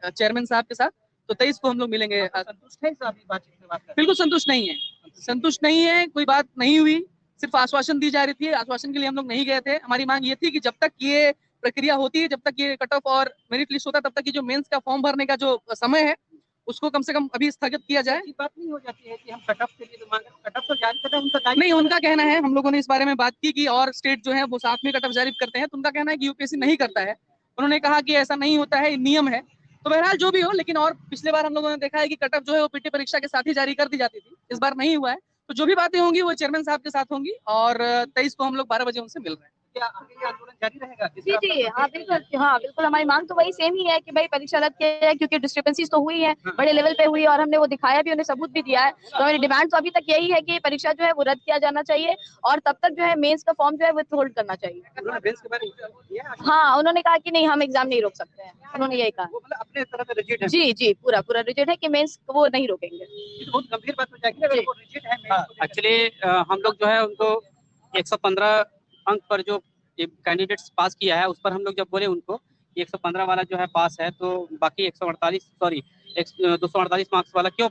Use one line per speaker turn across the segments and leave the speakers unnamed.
Chairman साहब के साथ, तो 23 को हम लोग मिलेंगे।
संतुष्ट है अभी बातचीत में बात?
बिल्कुल संतुष्ट नहीं है, संतुष्ट नहीं है, कोई बात नहीं हुई, सिर्फ आश्वासन दी जा रही थी। आश्वासन के लिए हम लोग नहीं गए थे। हमारी मांग ये थी कि जब तक ये प्रक्रिया होती है, जब तक ये कट ऑफ और मेरिट लिस्ट होता है, तब तक ये जो मेंस का फॉर्म भरने का जो समय है उसको कम से कम अभी स्थगित किया जाए।
बात नहीं हो जाती है कि हम कट ऑफ के लिए मांग, कट ऑफ तो जारी करते हैं, उनका
नहीं, उनका कहना है, हम लोगों ने इस बारे में बात की कि और स्टेट जो है वो साथ में कट ऑफ जारी करते हैं, तो उनका कहना है कि यूपीएससी नहीं करता है। उन्होंने कहा कि ऐसा नहीं होता है, नियम है। तो बहरहाल जो भी हो, लेकिन और पिछले बार हम लोगों ने देखा है कि कट ऑफ जो है वो पीटी परीक्षा के साथ ही जारी कर दी जाती थी, इस बार नहीं हुआ है। तो जो भी बातें होंगी वो चेयरमैन साहब के साथ होंगी, और 23 को हम लोग 12 बजे उनसे मिल रहे हैं।
क्या आगे ये आंदोलन जारी रहेगा?
जी जी, हाँ बिल्कुल हमारी मांग तो वही सेम ही है कि भाई परीक्षा रद्द किया जाए, क्योंकि डिस्क्रिपेंसीज तो हुई है, बड़े लेवल पे हुई, और हमने वो दिखाया भी, उन्हें सबूत भी दिया है। तो हमारी डिमांड तो अभी तक यही है कि परीक्षा जो है वो रद्द किया जाना चाहिए, और तब तक जो है मेंस का फॉर्म जो है वो होल्ड करना चाहिए। हाँ, उन्होंने कहा कि नहीं, हम एग्जाम नहीं रोक सकते हैं, उन्होंने यही कहा।
अपने तरफ से रिजिड है?
जी जी, पूरा रिजिड है कि मेंस वो नहीं रोकेंगे।
बहुत गंभीर बात हो जाएगी अगर वो रिजिड है। एक्चुअली हम लोग जो है उनको 115 अंक पर जो कैंडिडेट्स पास किया है, उस पर हम लोग जब बोले उनको 115 वाला जो है पास है, तो बाकी 248 मार्क्स वाला क्यों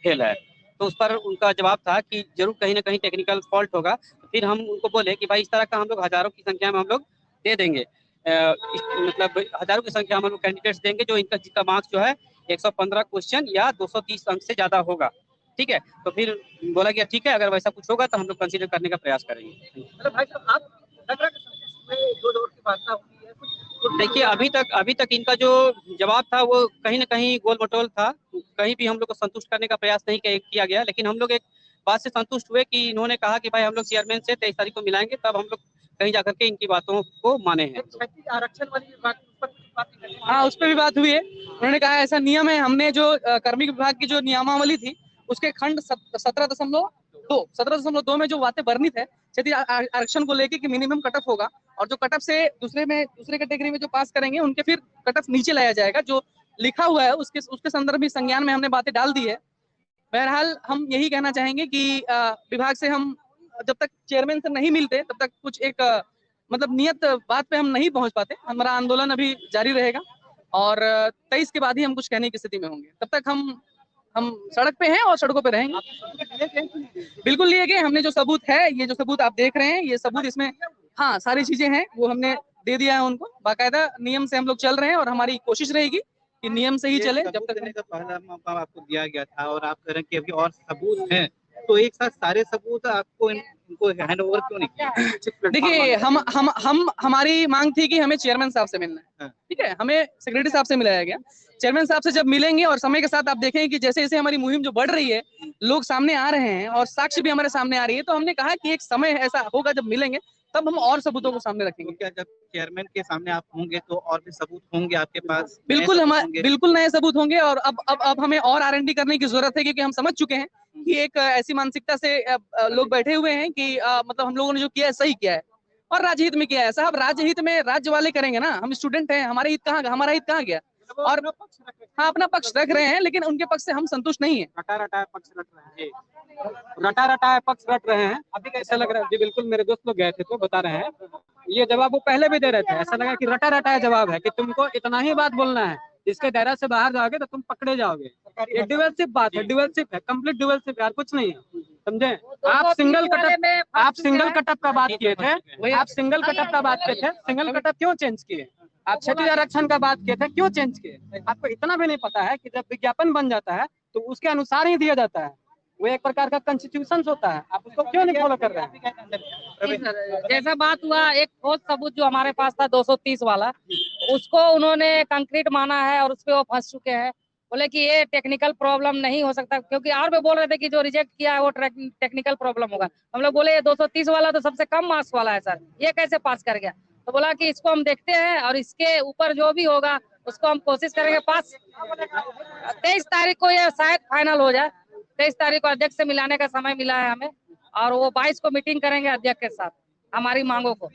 फेल है, तो उस पर उनका जवाब था कि जरूर कहीं ना कहीं टेक्निकल फॉल्ट होगा। तो फिर हम उनको बोले कि भाई इस तरह का हम लोग हजारों की संख्या में हम लोग दे देंगे, मतलब हजारों की संख्या में हम लोग कैंडिडेट्स देंगे जो जिसका मार्क्स जो है 115 क्वेश्चन या 230 अंक से ज्यादा होगा, ठीक है। तो फिर बोला गया ठीक है, अगर वैसा कुछ होगा तो हम लोग कंसीडर करने का प्रयास करेंगे। भाई साहब, आप दो दौर की वार्ता हुई है, देखिए अभी तक इनका जो जवाब था वो कहीं ना कहीं गोल मटोल था, कहीं भी हम लोग को संतुष्ट करने का प्रयास नहीं किया गया। लेकिन हम लोग एक बात से संतुष्ट हुए कि इन्होंने कहा कि भाई हम लोग चेयरमैन से 23 तारीख को मिलाएंगे, तब हम लोग कहीं जाकर के इनकी बातों को माने हैं। आरक्षण वाली बात,
हाँ, उस पर भी बात हुई है। उन्होंने कहा ऐसा नियम है, हमने जो कार्मिक विभाग की जो नियमावली थी उसके खंड 17.2 में जो बातें वर्णित है क्षेत्रीय आरक्षण को लेके कि मिनिमम कट ऑफ होगा, और जो कट ऑफ से दूसरे कैटेगरी में जो पास करेंगे उनके फिर कट ऑफ नीचे लाया जाएगा, जो लिखा हुआ है उसके संदर्भ में संज्ञान में हमने बातें डाल दी है। बहरहाल हम यही कहना चाहेंगे कि विभाग से हम जब तक चेयरमैन से नहीं मिलते तब तक कुछ एक मतलब नियत बात पे हम नहीं पहुंच पाते। हमारा आंदोलन अभी जारी रहेगा, और 23 के बाद ही हम कुछ कहने की स्थिति में होंगे। तब तक हम सड़क पे हैं और सड़कों पे रहेंगे। बिल्कुल लिए गए, हमने जो सबूत है, ये जो सबूत आप देख रहे हैं, ये सबूत, इसमें हाँ सारी चीजें हैं, वो हमने दे दिया है उनको। बाकायदा नियम से हम लोग चल रहे हैं, और हमारी कोशिश रहेगी कि नियम से ही चले। जब तक
का पहला मौका आपको दिया गया था और आप कह रहे हैं कि अभी और सबूत हैं, तो एक साथ सारे सबूत आपको इनको हैंड ओवर क्यों नहीं किया?
देखिए, हमारी मांग थी कि हमें चेयरमैन साहब से मिलना है, ठीक है, हमें सेक्रेटरी साहब से मिलाया गया। चेयरमैन साहब से जब मिलेंगे, और समय के साथ आप देखेंगे कि जैसे जैसे हमारी मुहिम जो बढ़ रही है, लोग सामने आ रहे हैं और साक्ष्य भी हमारे सामने आ रही है, तो हमने कहा कि एक समय ऐसा होगा जब मिलेंगे तब हम और सबूतों को सामने रखेंगे।
क्या जब चेयरमैन के सामने आप होंगे तो और भी सबूत होंगे आपके पास?
बिल्कुल नए सबूत होंगे, और अब हमें और R&D करने की जरूरत है, क्योंकि हम समझ चुके हैं कि एक ऐसी मानसिकता से लोग बैठे हुए हैं कि मतलब हम लोगों ने जो किया है सही किया है और राज्य हित में किया है। साहब, राज्य हित में राज्य वाले करेंगे ना, हम स्टूडेंट हैं, हमारा हित कहाँ गया? और हाँ, अपना पक्ष रख रहे हैं, लेकिन उनके पक्ष से हम संतुष्ट नहीं है।
रटा पक्ष रट रहे हैं, पक्ष रट रहे हैं। अभी कैसा लग रहा है? जी बिल्कुल, मेरे दोस्त लोग गए थे तो बता रहे हैं, ये जवाब वो पहले भी दे रहे थे। ऐसा लगा कि रटा जवाब है कि तुमको इतना ही बात बोलना है, इसके दायरा से बाहर जाओगे तो तुम पकड़े जाओगे। ये ड्यूअलशिप बात है, ड्यूअलशिप है, कंप्लीट ड्यूअलशिप यार, कुछ नहीं है, समझे? आप सिंगल कटअप का बात किए थे, सिंगल कटअप क्यों चेंज किए? आप क्षेत्रीय आरक्षण का बात किए थे, क्यों चेंज किए? आपको इतना भी नहीं पता है कि जब विज्ञापन बन जाता है तो उसके अनुसार ही दिया जाता है, वो एक प्रकार का कॉन्स्टिट्यूशन होता है, आप उसको क्यों नहीं फॉलो कर रहे हैं?
जैसा बात हुआ, एक ठोस सबूत जो हमारे पास था 230 वाला, उसको उन्होंने कंक्रीट माना है और उस पर वो फंस चुके हैं। बोले कि ये टेक्निकल प्रॉब्लम नहीं हो सकता, क्योंकि और भी बोल रहे थे कि जो रिजेक्ट किया है वो टेक्निकल प्रॉब्लम होगा। हम लोग बोले ये 230 वाला तो सबसे कम मार्क्स वाला है सर, ये कैसे पास कर गया? तो बोला कि इसको हम देखते हैं और इसके ऊपर जो भी होगा उसको हम कोशिश करेंगे पास। 23 तारीख को ये शायद फाइनल हो जाए। 23 तारीख को अध्यक्ष से मिलाने का समय मिला है हमें, और वो 22 को मीटिंग करेंगे अध्यक्ष के साथ हमारी मांगों को।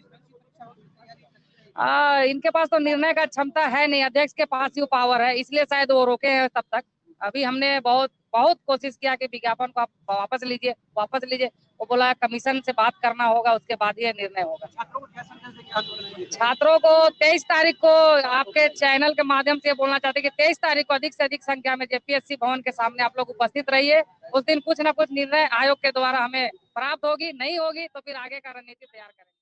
इनके पास तो निर्णय का क्षमता है नहीं, अध्यक्ष के पास ही पावर है, इसलिए शायद वो रोके हैं तब तक। अभी हमने बहुत बहुत कोशिश किया कि विज्ञापन को आप वापस लीजिए। वो बोला कमीशन से बात करना होगा, उसके बाद ये निर्णय होगा।
छात्रों को क्या संदेश देंगे आंदोलन में?
छात्रों को 23 तारीख को आपके चैनल के माध्यम से बोलना चाहते हैं कि 23 तारीख को अधिक से अधिक संख्या में जेपीएससी भवन के सामने आप लोग उपस्थित रहिए। उस दिन कुछ ना कुछ निर्णय आयोग के द्वारा हमें प्राप्त होगी, नहीं होगी तो फिर आगे का रणनीति तैयार करेंगे।